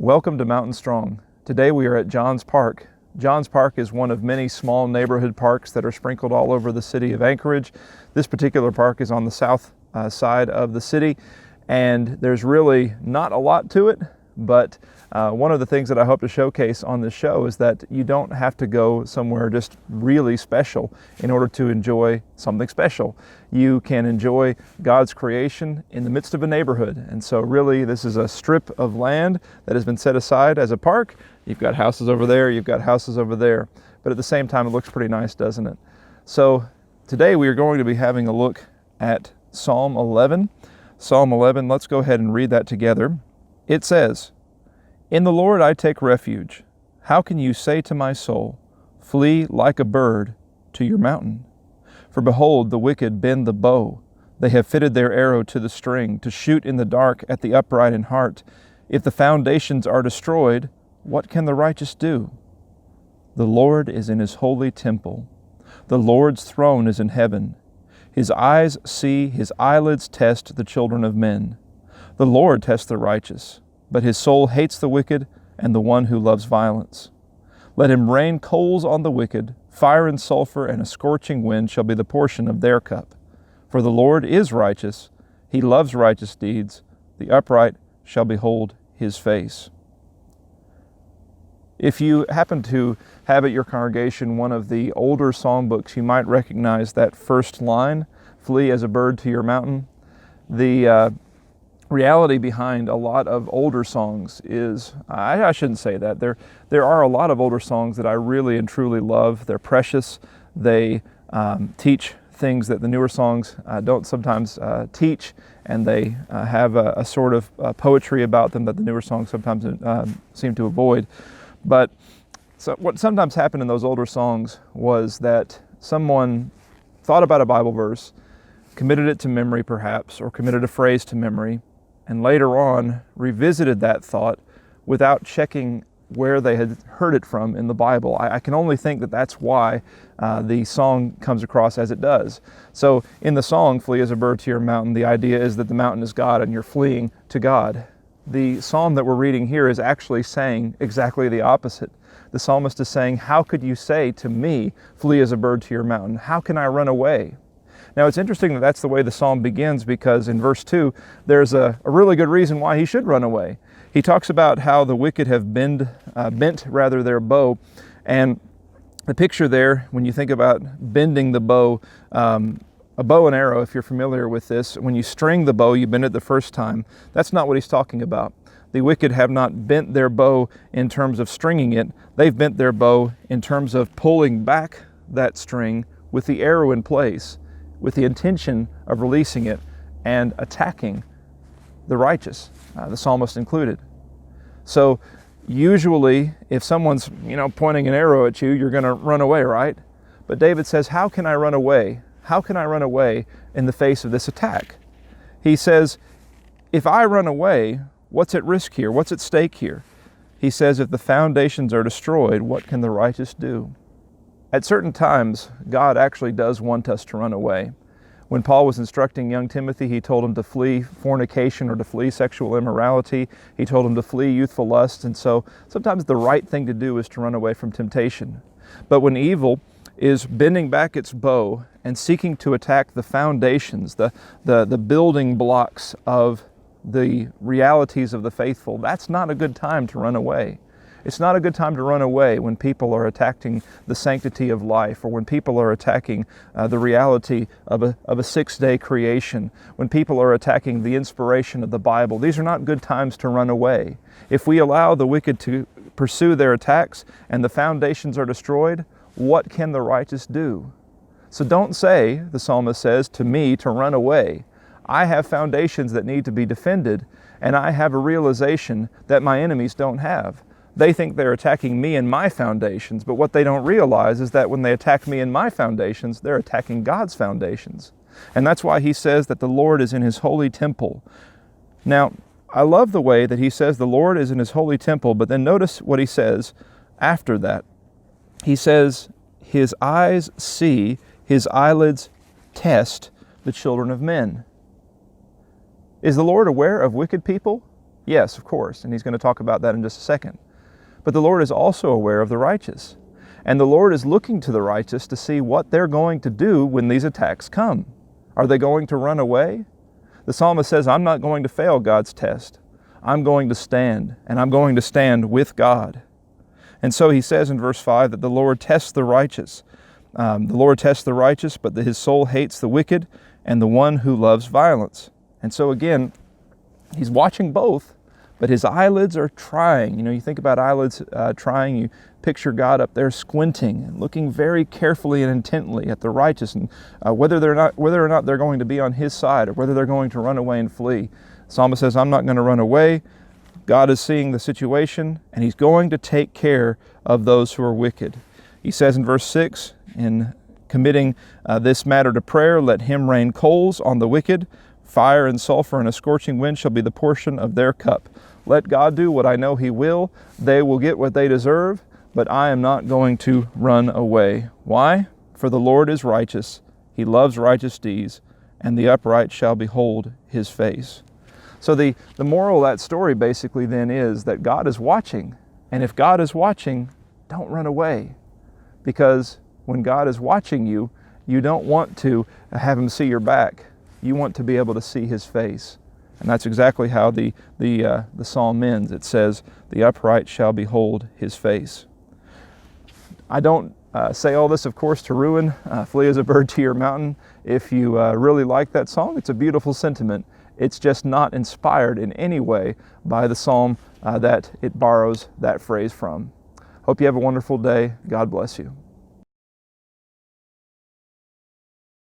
Welcome to Mountain Strong. Today we are at Johns Park. Johns Park is one of many small neighborhood parks that are sprinkled all over the city of Anchorage. This particular park is on the south side of the city, and there's really not a lot to it, but one of the things that I hope to showcase on this show is that you don't have to go somewhere just really special in order to enjoy something special. You can enjoy God's creation in the midst of a neighborhood. And so really this is a strip of land that has been set aside as a park. You've got houses over there, you've got houses over there, but at the same time it looks pretty nice, doesn't it? So today we are going to be having a look at Psalm 11. Psalm 11, let's go ahead and read that together. It says, "In the Lord I take refuge. How can you say to my soul, flee like a bird to your mountain? For behold, the wicked bend the bow. They have fitted their arrow to the string, to shoot in the dark at the upright in heart. If the foundations are destroyed, what can the righteous do? The Lord is in his holy temple. The Lord's throne is in heaven. His eyes see, his eyelids test the children of men. The Lord tests the righteous, but his soul hates the wicked and the one who loves violence. Let him rain coals on the wicked, fire and sulfur and a scorching wind shall be the portion of their cup. For the Lord is righteous, he loves righteous deeds, the upright shall behold his face." If you happen to have at your congregation one of the older psalm books, you might recognize that first line, "Flee as a bird to your mountain." The reality behind a lot of older songs is, I shouldn't say that. There are a lot of older songs that I really and truly love. They're precious. They teach things that the newer songs don't sometimes teach, and they have a sort of poetry about them that the newer songs sometimes seem to avoid. But so what sometimes happened in those older songs was that someone thought about a Bible verse, committed it to memory perhaps, or committed a phrase to memory, and later on revisited that thought without checking where they had heard it from in the Bible. I can only think that that's why the song comes across as it does. So in the song, "Flee as a bird to your mountain," the idea is that the mountain is God and you're fleeing to God. The psalm that we're reading here is actually saying exactly the opposite. The psalmist is saying, how could you say to me, flee as a bird to your mountain? How can I run away? Now it's interesting that that's the way the psalm begins, because in verse 2, there's a really good reason why he should run away. He talks about how the wicked have bent their bow. And the picture there, when you think about bending the bow, a bow and arrow, if you're familiar with this, when you string the bow, you bend it the first time. That's not what he's talking about. The wicked have not bent their bow in terms of stringing it. They've bent their bow in terms of pulling back that string with the arrow in place, with the intention of releasing it and attacking the righteous, the psalmist included. So usually if someone's pointing an arrow at you, you're going to run away, right? But David says, how can I run away? How can I run away in the face of this attack? He says, if I run away, what's at risk here? What's at stake here? He says, if the foundations are destroyed, what can the righteous do? At certain times, God actually does want us to run away. When Paul was instructing young Timothy, he told him to flee fornication or to flee sexual immorality. He told him to flee youthful lust. And so sometimes the right thing to do is to run away from temptation. But when evil is bending back its bow and seeking to attack the foundations, the building blocks of the realities of the faithful, that's not a good time to run away. It's not a good time to run away when people are attacking the sanctity of life, or when people are attacking the reality of a six-day creation, when people are attacking the inspiration of the Bible. These are not good times to run away. If we allow the wicked to pursue their attacks and the foundations are destroyed, what can the righteous do? So don't say, the psalmist says, to me to run away. I have foundations that need to be defended, and I have a realization that my enemies don't have. They think they're attacking me and my foundations, but what they don't realize is that when they attack me and my foundations, they're attacking God's foundations. And that's why he says that the Lord is in his holy temple. Now, I love the way that he says the Lord is in his holy temple, but then notice what he says after that. He says, his eyes see, his eyelids test the children of men. Is the Lord aware of wicked people? Yes, of course, and he's going to talk about that in just a second. But the Lord is also aware of the righteous. And the Lord is looking to the righteous to see what they're going to do when these attacks come. Are they going to run away? The psalmist says, I'm not going to fail God's test. I'm going to stand, and I'm going to stand with God. And so he says in verse 5 that the Lord tests the righteous. The Lord tests the righteous, but his soul hates the wicked and the one who loves violence. And so again, he's watching both, but his eyelids are trying. You think about eyelids trying, you picture God up there squinting and looking very carefully and intently at the righteous, and whether or not they're going to be on his side or whether they're going to run away and flee. The psalmist says, I'm not going to run away. God is seeing the situation, and he's going to take care of those who are wicked. He says in verse 6, in committing this matter to prayer, let him rain coals on the wicked. Fire and sulfur and a scorching wind shall be the portion of their cup. Let God do what I know he will. They will get what they deserve, but I am not going to run away. Why? For the Lord is righteous. He loves righteous deeds, and the upright shall behold his face. So the moral of that story basically then is that God is watching. And if God is watching, don't run away. Because when God is watching you, you don't want to have him see your back. You want to be able to see his face. And that's exactly how the psalm ends. It says, the upright shall behold his face. I don't say all this, of course, to ruin Flee as a Bird to Your Mountain. If you really like that song, it's a beautiful sentiment. It's just not inspired in any way by the psalm that it borrows that phrase from. Hope you have a wonderful day. God bless you.